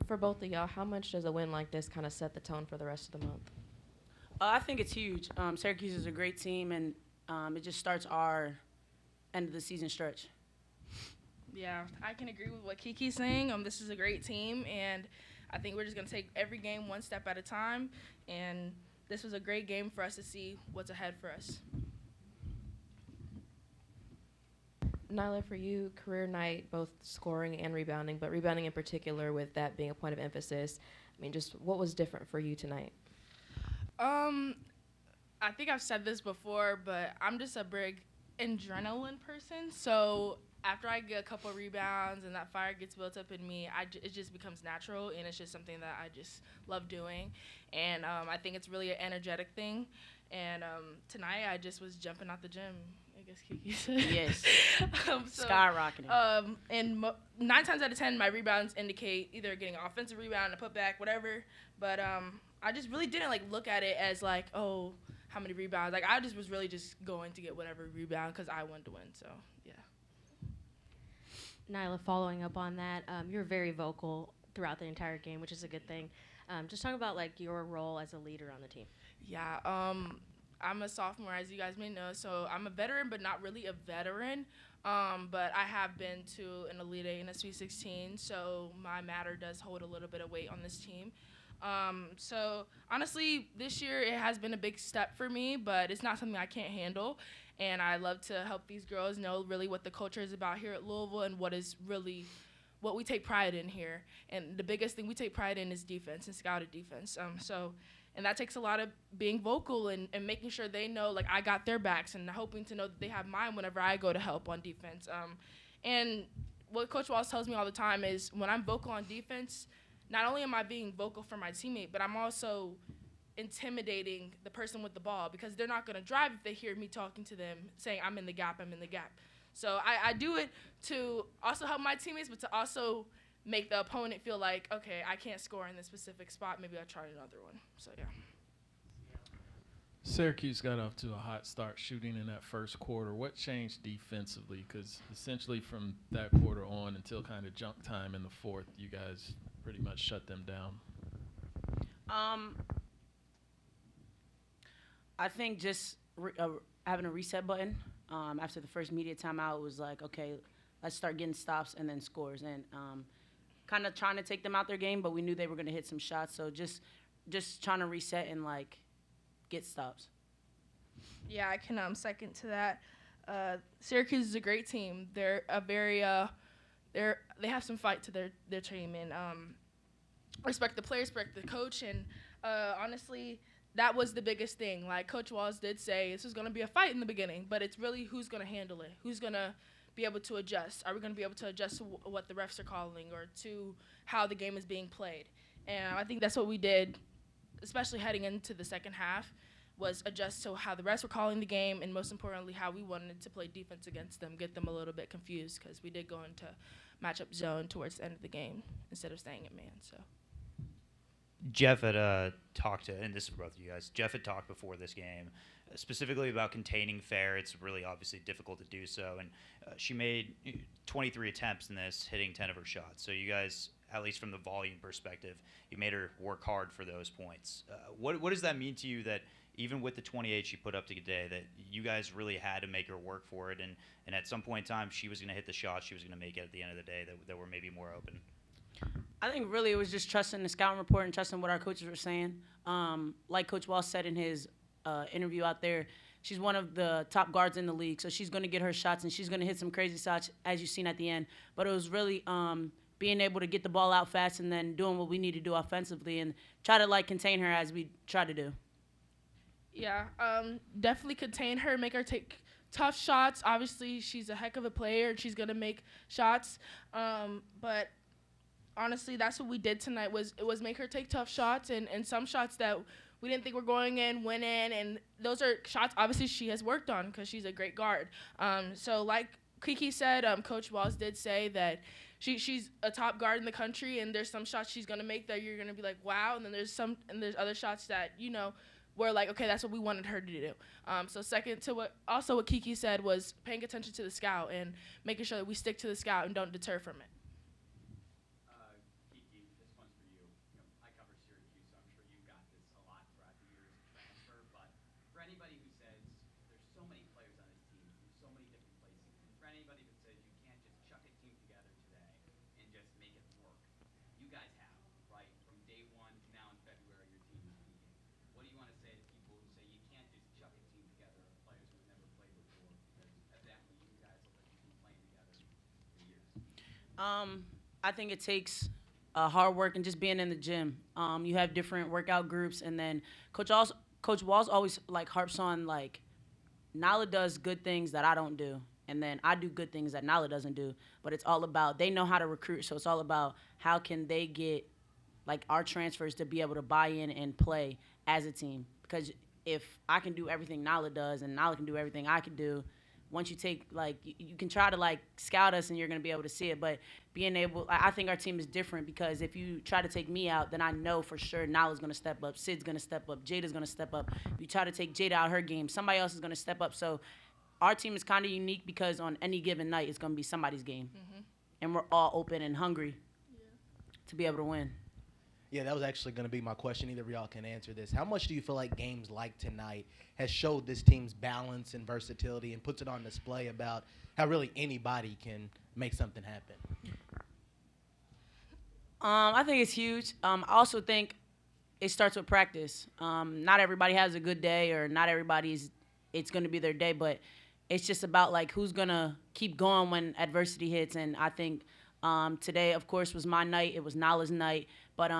For both of y'all, how much does a win like this kind of set the tone for the rest of the month? I think it's huge. Syracuse is a great team, and it just starts our end of the season stretch. Yeah, I can agree with what Kiki's saying. This is a great team, and I think we're just going to take every game one step at a time. And this was a great game for us to see what's ahead for us. Nyla, for you, career night, both scoring and rebounding, but rebounding in particular with that being a point of emphasis. I mean, just what was different for you tonight? I think I've said this before, but I'm just a big adrenaline person. So after I get a couple rebounds and that fire gets built up in me, it just becomes natural, and it's just something that I just love doing. And I think it's really an energetic thing. And tonight I just was jumping out the gym, I guess Kiki said. Yes. Skyrocketing. And 9 times out of 10, my rebounds indicate either getting an offensive rebound, a putback, whatever. But I just really didn't look at it as oh, how many rebounds. I just was really just going to get whatever rebound because I wanted to win. So yeah. Nyla, following up on that, you're very vocal throughout the entire game, which is a good thing. Just talk about your role as a leader on the team. Yeah, I'm a sophomore, as you guys may know, so I'm a veteran, but not really a veteran. But I have been to an Elite Eight and a Sweet 16, so my matter does hold a little bit of weight on this team. So honestly, this year it has been a big step for me, but it's not something I can't handle. And I love to help these girls know really what the culture is about here at Louisville and what we take pride in here. And the biggest thing we take pride in is defense and scouted defense. And that takes a lot of being vocal and making sure they know, I got their backs and hoping to know that they have mine whenever I go to help on defense. And what Coach Walls tells me all the time is when I'm vocal on defense, not only am I being vocal for my teammate, but I'm also intimidating the person with the ball because they're not going to drive if they hear me talking to them saying, I'm in the gap. So I do it to also help my teammates, but to also make the opponent feel okay, I can't score in this specific spot. Maybe I'll try another one. So, yeah. Syracuse got off to a hot start shooting in that first quarter. What changed defensively? Because essentially from that quarter on until kind of junk time in the fourth, you guys pretty much shut them down. I think just having a reset button after the first media timeout was okay, let's start getting stops and then scores. And kind of trying to take them out their game, but we knew they were going to hit some shots. So just trying to reset and, get stops. Yeah, I can second to that. Syracuse is a great team. They're they have some fight to their team, and respect the players, respect the coach, and honestly, that was the biggest thing. Coach Walls did say, this is going to be a fight in the beginning, but it's really who's going to handle it, who's going to be able to adjust. Are we going to be able to adjust to what the refs are calling or to how the game is being played? And I think that's what we did, especially heading into the second half, was adjust to how the refs were calling the game and, most importantly, how we wanted to play defense against them, get them a little bit confused because we did go into matchup zone towards the end of the game instead of staying at man. So. Jeff had talked to, and this is for both of you guys, Jeff had talked before this game specifically about containing Fair. It's really obviously difficult to do so, and she made 23 attempts in this, hitting 10 of her shots. So you guys, at least from the volume perspective, you made her work hard for those points. What does that mean to you that even with the 28 she put up today, that you guys really had to make her work for it, and at some point in time she was going to hit the shot, she was going to make it at the end of the day that were maybe more open? I think really it was just trusting the scouting report and trusting what our coaches were saying. Like Coach Walsh said in his interview out there, she's one of the top guards in the league, so she's going to get her shots and she's going to hit some crazy shots, as you've seen at the end. But it was really being able to get the ball out fast and then doing what we need to do offensively and try to contain her as we try to do. Yeah, definitely contain her, make her take tough shots. Obviously, she's a heck of a player and she's going to make shots, but honestly, that's what we did tonight was make her take tough shots and some shots that we didn't think were going in, went in, and those are shots obviously she has worked on because she's a great guard. So like Kiki said, Coach Walls did say that she's a top guard in the country, and there's some shots she's gonna make that you're gonna be like, wow, and then there's other shots that we're like, okay, that's what we wanted her to do. So second to what Kiki said was paying attention to the scout and making sure that we stick to the scout and don't deter from it. Kiki, this one's guys have, right? From day one to now in February, your team is peaking. What do you want to say to people who say you can't just chuck a team together of players who have never played before? Because evidently you guys look like you've been playing together for years. I think it takes hard work and just being in the gym. You have different workout groups, and then Coach Walls always like harps on like Nyla does good things that I don't do, and then I do good things that Nyla doesn't do. But it's all about they know how to recruit, so it's all about how can they get like our transfers to be able to buy in and play as a team. Because if I can do everything Nyla does and Nyla can do everything I can do, once you take like you can try to like scout us and you're gonna be able to see it. But being able, I think our team is different because if you try to take me out, then I know for sure Nyla's gonna step up, Sid's gonna step up, Jada's gonna step up. If you try to take Jada out of her game, somebody else is gonna step up. So our team is kind of unique because on any given night it's gonna be somebody's game, and we're all open and hungry to be able to win. Yeah, that was actually going to be my question. Either of y'all can answer this. How much do you feel like games like tonight has showed this team's balance and versatility and puts it on display about how really anybody can make something happen? I think it's huge. I also think it starts with practice. Not everybody has a good day, or not everybody's. It's going to be their day, but it's just about like who's going to keep going when adversity hits. And I think today, of course, was my night. It was Nyla's night, but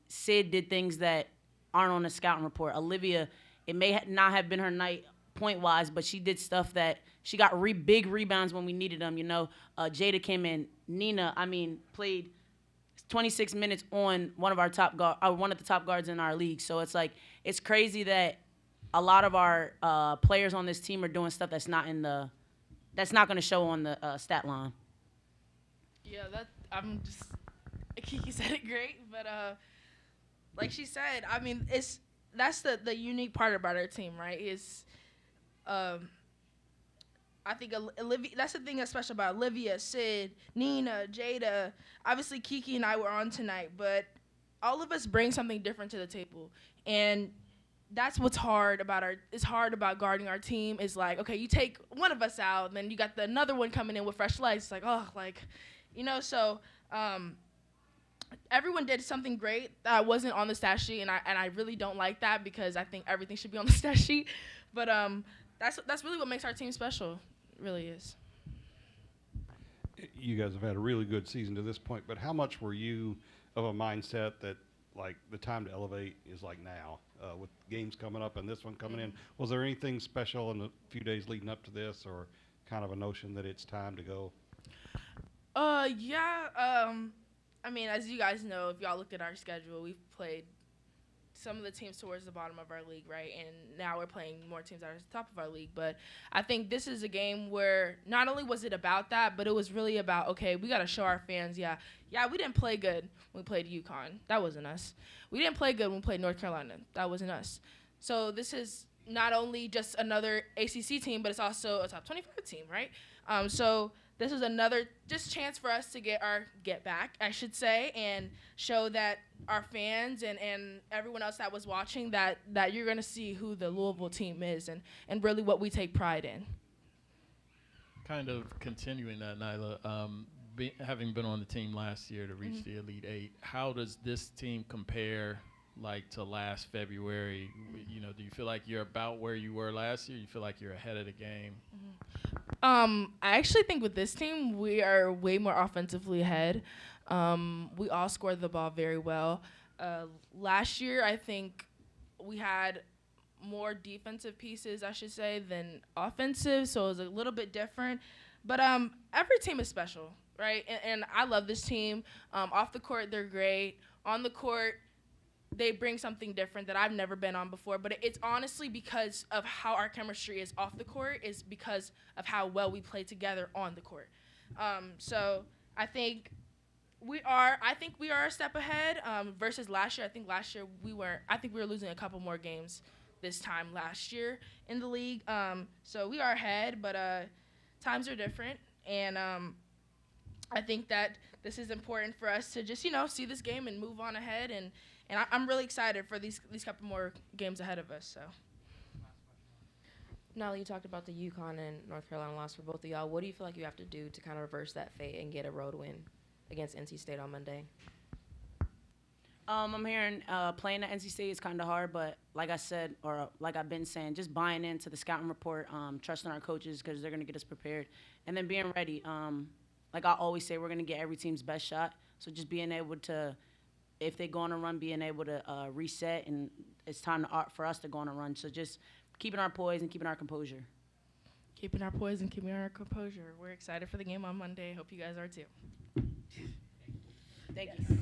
Sid did things that aren't on the scouting report. Olivia, it may not have been her night point-wise, but she did stuff that she got big rebounds when we needed them. You know, Jada came in. Nina, played 26 minutes on one of the top guards in our league. So it's like it's crazy that a lot of our players on this team are doing stuff that's not going to show on the stat line. Yeah, Kiki said it great, but like she said, that's the unique part about our team, right? Is I think Olivia. That's the thing that's special about Olivia, Sid, Nina, Jada. Obviously, Kiki and I were on tonight, but all of us bring something different to the table, and that's what's hard about guarding our team. Is like, okay, you take one of us out, and then you got another one coming in with fresh legs. It's like, oh, like, so. Everyone did something great that wasn't on the stat sheet, and I really don't like that because I think everything should be on the stat sheet. But that's really what makes our team special. It really is. You guys have had a really good season to this point, but how much were you of a mindset that like the time to elevate is like now with games coming up and this one coming in? Was there anything special in the few days leading up to this, or kind of a notion that it's time to go? Yeah. As you guys know, if y'all looked at our schedule, we've played some of the teams towards the bottom of our league, right? And now we're playing more teams that are at the top of our league. But I think this is a game where not only was it about that, but it was really about, okay, we got to show our fans, yeah, we didn't play good when we played UConn. That wasn't us. We didn't play good when we played North Carolina. That wasn't us. So this is not only just another ACC team, but it's also a top 25 team, right? So this is another just chance for us to get back, I should say, and show that our fans and everyone else that was watching that you're going to see who the Louisville team is and really what we take pride in. Kind of continuing that, Nyla, having been on the team last year to reach the Elite Eight, how does this team compare like to last February? Do you feel like you're about where you were last year? You feel like you're ahead of the game? I actually think with this team, we are way more offensively ahead. We all scored the ball very well. Last year, I think we had more defensive pieces, I should say, than offensive, so it was a little bit different. But every team is special, right? And I love this team. Off the court, they're great. On the court, they bring something different that I've never been on before, but it's honestly because of how our chemistry is off the court, is because of how well we play together on the court. So I think we are a step ahead versus last year. I think last year we were losing a couple more games this time last year in the league. So we are ahead, but times are different, and I think that this is important for us to just see this game and move on ahead, and I'm really excited for these couple more games ahead of us. So. Nyla, you talked about the UConn and North Carolina loss for both of y'all. What do you feel like you have to do to kind of reverse that fate and get a road win against NC State on Monday? I'm hearing playing at NC State is kind of hard, but like I said, or like I've been saying, just buying into the scouting report, trusting our coaches because they're going to get us prepared, and then being ready. Like I always say, we're going to get every team's best shot. So just being able to, if they go on a run, being able to reset, and it's time for us to go on a run. So just keeping our poise and keeping our composure. Keeping our poise and keeping our composure. We're excited for the game on Monday. Hope you guys are too. Thank you.